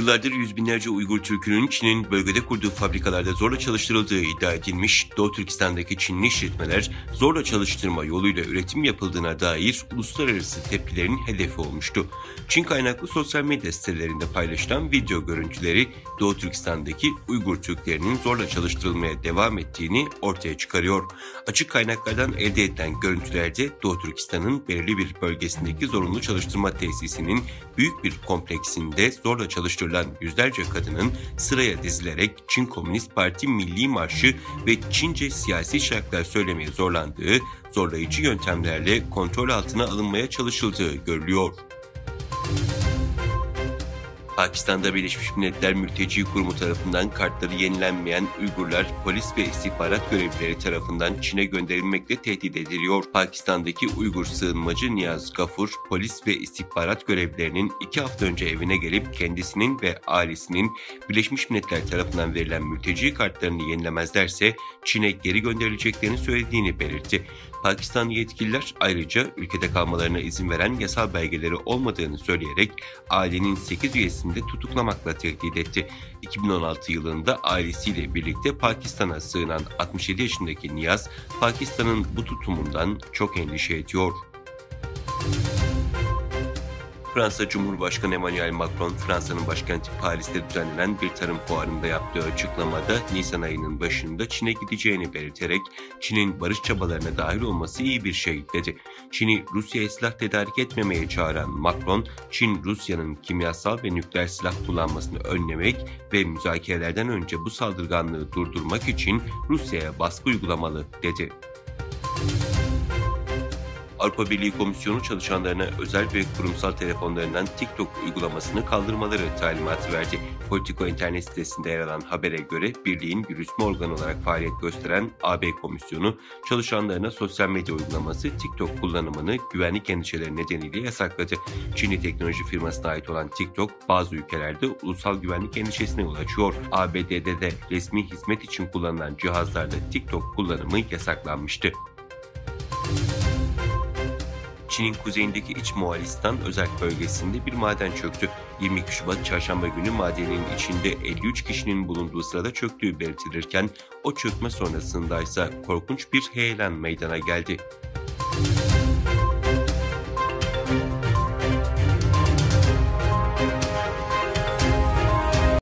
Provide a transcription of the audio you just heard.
Yıllardır yüz binlerce Uygur Türk'ünün Çin'in bölgede kurduğu fabrikalarda zorla çalıştırıldığı iddia edilmiş, Doğu Türkistan'daki Çinli işletmeler zorla çalıştırma yoluyla üretim yapıldığına dair uluslararası tepkilerin hedefi olmuştu. Çin kaynaklı sosyal medya sitelerinde paylaşılan video görüntüleri Doğu Türkistan'daki Uygur Türklerinin zorla çalıştırılmaya devam ettiğini ortaya çıkarıyor. Açık kaynaklardan elde edilen görüntülerde Doğu Türkistan'ın belirli bir bölgesindeki zorunlu çalıştırma tesisinin büyük bir kompleksinde zorla çalıştırılan yüzlerce kadının sıraya dizilerek Çin Komünist Parti Milli Marşı ve Çince siyasi şarkılar söylemeye zorlandığı, zorlayıcı yöntemlerle kontrol altına alınmaya çalışıldığı görülüyor. Pakistan'da Birleşmiş Milletler Mülteci Kurumu tarafından kartları yenilenmeyen Uygurlar, polis ve istihbarat görevlileri tarafından Çin'e gönderilmekle tehdit ediliyor. Pakistan'daki Uygur sığınmacı Niyaz Gafur, polis ve istihbarat görevlilerinin 2 hafta önce evine gelip kendisinin ve ailesinin Birleşmiş Milletler tarafından verilen mülteci kartlarını yenilemezlerse Çin'e geri gönderileceklerini söylediğini belirtti. Pakistan yetkililer ayrıca ülkede kalmalarına izin veren yasal belgeleri olmadığını söyleyerek ailenin 8 üyesini de tutuklamakla tehdit etti. 2016 yılında ailesiyle birlikte Pakistan'a sığınan 67 yaşındaki Niyaz, Pakistan'ın bu tutumundan çok endişe ediyor. Fransa Cumhurbaşkanı Emmanuel Macron, Fransa'nın başkenti Paris'te düzenlenen bir tarım fuarında yaptığı açıklamada Nisan ayının başında Çin'e gideceğini belirterek Çin'in barış çabalarına dahil olması iyi bir şey dedi. Çin'i Rusya'ya silah tedarik etmemeye çağıran Macron, Çin Rusya'nın kimyasal ve nükleer silah kullanmasını önlemek ve müzakerelerden önce bu saldırganlığı durdurmak için Rusya'ya baskı uygulamalı dedi. Avrupa Birliği Komisyonu çalışanlarına özel ve kurumsal telefonlarından TikTok uygulamasını kaldırmaları talimatı verdi. Politico internet sitesinde yer alan habere göre birliğin yürütme organı olarak faaliyet gösteren AB Komisyonu çalışanlarına sosyal medya uygulaması TikTok kullanımını güvenlik endişeleri nedeniyle yasakladı. Çinli teknoloji firmasına ait olan TikTok bazı ülkelerde ulusal güvenlik endişesine yol açıyor. ABD'de de resmi hizmet için kullanılan cihazlarda TikTok kullanımı yasaklanmıştı. Çin'in kuzeyindeki İç Moğolistan özerk bölgesinde bir maden çöktü. 22 Şubat çarşamba günü madenin içinde 53 kişinin bulunduğu sırada çöktüğü belirtilirken o çökme sonrasında ise korkunç bir heyelan meydana geldi.